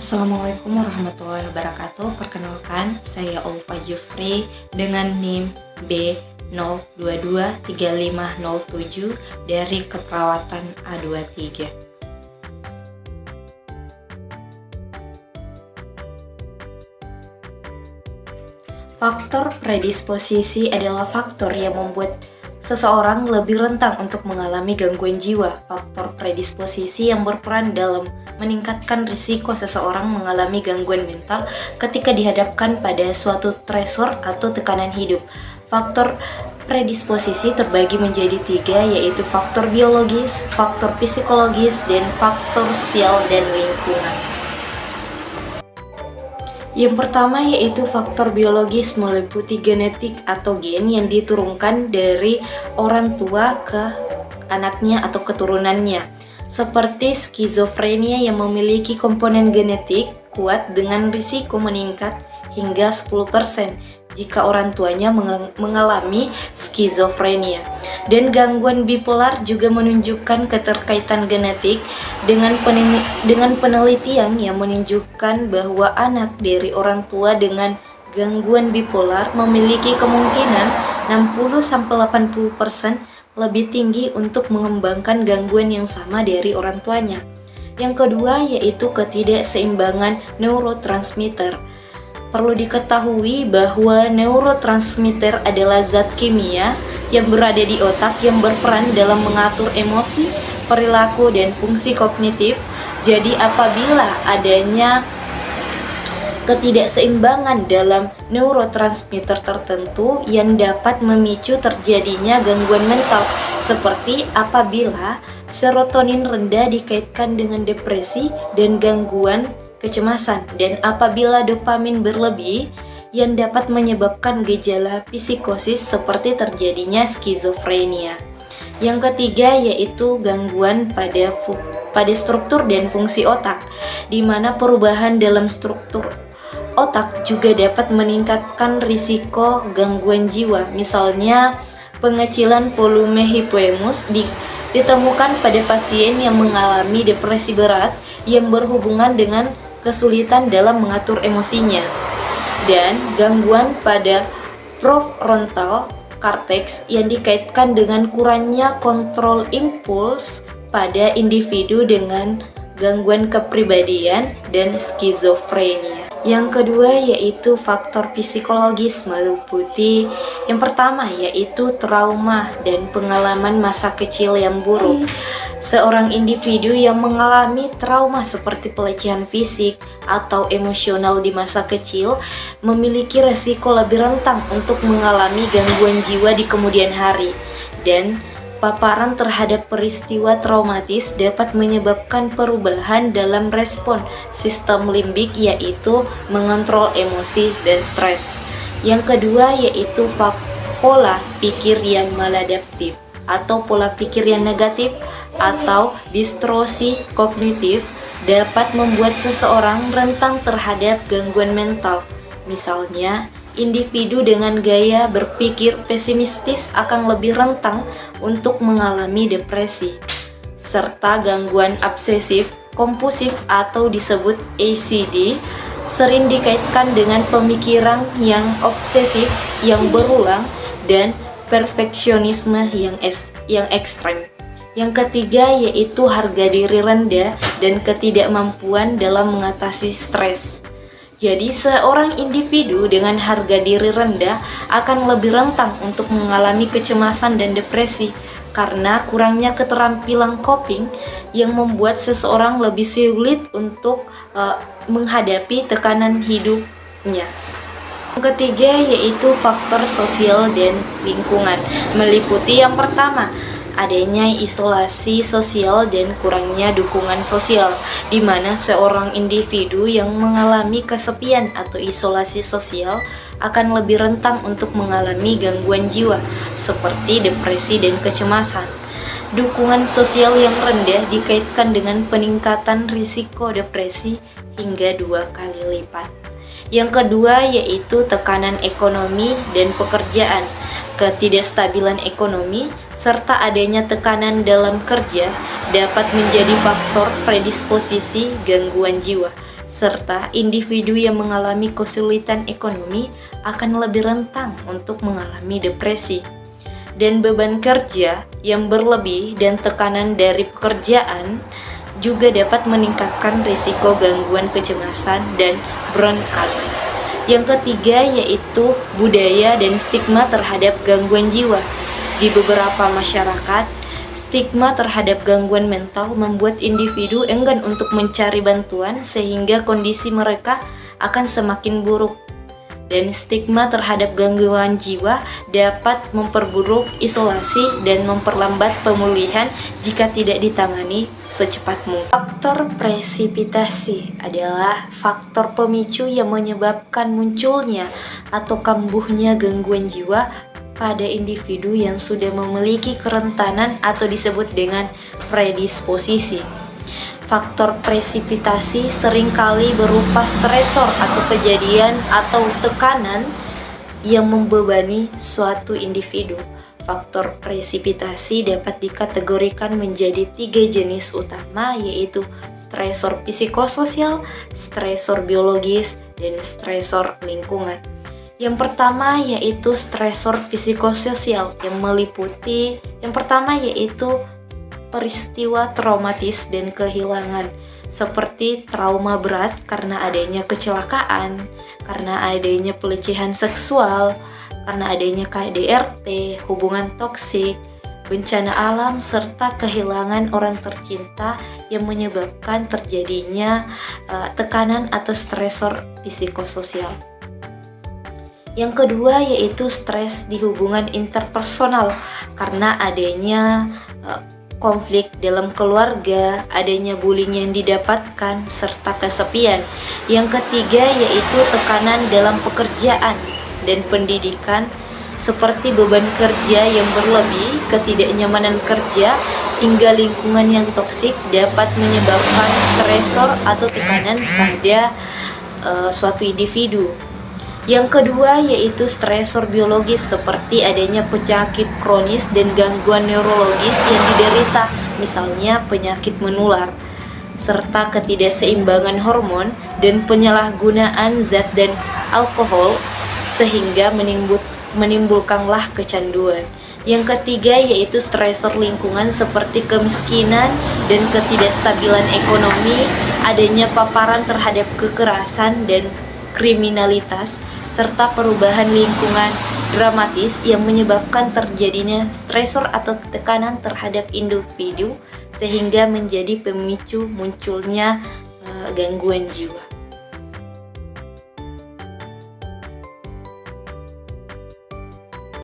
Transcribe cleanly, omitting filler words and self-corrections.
Assalamualaikum warahmatullahi wabarakatuh. Perkenalkan, saya Ulfa Jufri dengan NIM B0223507 dari Keperawatan A23. Faktor predisposisi adalah faktor yang membuat seseorang lebih rentan untuk mengalami gangguan jiwa. Faktor predisposisi yang berperan dalam meningkatkan risiko seseorang mengalami gangguan mental ketika dihadapkan pada suatu stresor atau tekanan hidup. Faktor predisposisi terbagi menjadi 3, yaitu faktor biologis, faktor psikologis, dan faktor sosial dan lingkungan. Yang pertama yaitu faktor biologis, meliputi genetik atau gen yang diturunkan dari orang tua ke anaknya atau keturunannya, seperti skizofrenia yang memiliki komponen genetik kuat dengan risiko meningkat hingga 10% jika orang tuanya mengalami skizofrenia. Dan gangguan bipolar juga menunjukkan keterkaitan genetik dengan penelitian yang menunjukkan bahwa anak dari orang tua dengan gangguan bipolar memiliki kemungkinan 60-80% lebih tinggi untuk mengembangkan gangguan yang sama dari orang tuanya. Yang kedua yaitu ketidakseimbangan neurotransmitter. Perlu diketahui bahwa neurotransmitter adalah zat kimia yang berada di otak yang berperan dalam mengatur emosi, perilaku, dan fungsi kognitif. Jadi apabila adanya ketidakseimbangan dalam neurotransmitter tertentu yang dapat memicu terjadinya gangguan mental, seperti apabila serotonin rendah dikaitkan dengan depresi dan gangguan kecemasan, dan apabila dopamin berlebih yang dapat menyebabkan gejala psikosis seperti terjadinya skizofrenia. Yang ketiga yaitu gangguan pada struktur dan fungsi otak, di mana perubahan dalam struktur otak juga dapat meningkatkan risiko gangguan jiwa. Misalnya pengecilan volume hipoemus ditemukan pada pasien yang mengalami depresi berat yang berhubungan dengan kesulitan dalam mengatur emosinya, dan gangguan pada prefrontal cortex yang dikaitkan dengan kurangnya kontrol impuls pada individu dengan gangguan kepribadian dan skizofrenia. Yang kedua yaitu faktor psikologis, meliputi yang pertama yaitu trauma dan pengalaman masa kecil yang buruk. Seorang individu yang mengalami trauma seperti pelecehan fisik atau emosional di masa kecil memiliki resiko lebih rentan untuk mengalami gangguan jiwa di kemudian hari, dan paparan terhadap peristiwa traumatis dapat menyebabkan perubahan dalam respon sistem limbik, yaitu mengontrol emosi dan stres. Yang kedua yaitu pola pikir yang maladaptif atau pola pikir yang negatif atau distorsi kognitif dapat membuat seseorang rentan terhadap gangguan mental. Misalnya, individu dengan gaya berpikir pesimistis akan lebih rentan untuk mengalami depresi, serta gangguan obsesif kompulsif atau disebut ACD sering dikaitkan dengan pemikiran yang obsesif yang berulang dan perfeksionisme yang ekstrem. Yang ketiga yaitu harga diri rendah dan ketidakmampuan dalam mengatasi stres. Jadi seorang individu dengan harga diri rendah akan lebih rentan untuk mengalami kecemasan dan depresi karena kurangnya keterampilan coping yang membuat seseorang lebih sulit untuk menghadapi tekanan hidupnya. Yang ketiga yaitu faktor sosial dan lingkungan, meliputi yang pertama adanya isolasi sosial dan kurangnya dukungan sosial, di mana seorang individu yang mengalami kesepian atau isolasi sosial akan lebih rentan untuk mengalami gangguan jiwa seperti depresi dan kecemasan. Dukungan sosial yang rendah dikaitkan dengan peningkatan risiko depresi hingga 2 kali lipat. Yang kedua yaitu tekanan ekonomi dan pekerjaan. Ketidakstabilan ekonomi serta adanya tekanan dalam kerja dapat menjadi faktor predisposisi gangguan jiwa. serta individu yang mengalami kesulitan ekonomi akan lebih rentan untuk mengalami depresi. Dan beban kerja yang berlebih dan tekanan dari pekerjaan juga dapat meningkatkan risiko gangguan kecemasan dan burnout. Yang ketiga yaitu budaya dan stigma terhadap gangguan jiwa. Di beberapa masyarakat, stigma terhadap gangguan mental membuat individu enggan untuk mencari bantuan sehingga kondisi mereka akan semakin buruk. Dan stigma terhadap gangguan jiwa dapat memperburuk isolasi dan memperlambat pemulihan jika tidak ditangani secepat mungkin. Faktor presipitasi adalah faktor pemicu yang menyebabkan munculnya atau kambuhnya gangguan jiwa pada individu yang sudah memiliki kerentanan atau disebut dengan predisposisi. Faktor presipitasi seringkali berupa stresor atau kejadian atau tekanan yang membebani suatu individu. Faktor presipitasi dapat dikategorikan menjadi 3 jenis utama, yaitu stresor psikososial, stresor biologis, dan stresor lingkungan. Yang pertama yaitu stresor psikososial yang meliputi yaitu peristiwa traumatis dan kehilangan seperti trauma berat karena adanya kecelakaan, karena adanya pelecehan seksual, karena adanya KDRT, hubungan toksik, bencana alam, serta kehilangan orang tercinta yang menyebabkan terjadinya tekanan atau stresor psikososial. Yang kedua yaitu stres di hubungan interpersonal karena adanya konflik dalam keluarga, adanya bullying yang didapatkan, serta kesepian. Yang ketiga yaitu tekanan dalam pekerjaan dan pendidikan seperti beban kerja yang berlebih, ketidaknyamanan kerja, hingga lingkungan yang toksik dapat menyebabkan stresor atau tekanan pada suatu individu. Yang kedua yaitu stresor biologis seperti adanya penyakit kronis dan gangguan neurologis yang diderita, misalnya penyakit menular, serta ketidakseimbangan hormon dan penyalahgunaan zat dan alkohol sehingga menimbulkanlah kecanduan. Yang ketiga yaitu stresor lingkungan seperti kemiskinan dan ketidakstabilan ekonomi, adanya paparan terhadap kekerasan dan kriminalitas, serta perubahan lingkungan dramatis yang menyebabkan terjadinya stresor atau tekanan terhadap individu sehingga menjadi pemicu munculnya gangguan jiwa.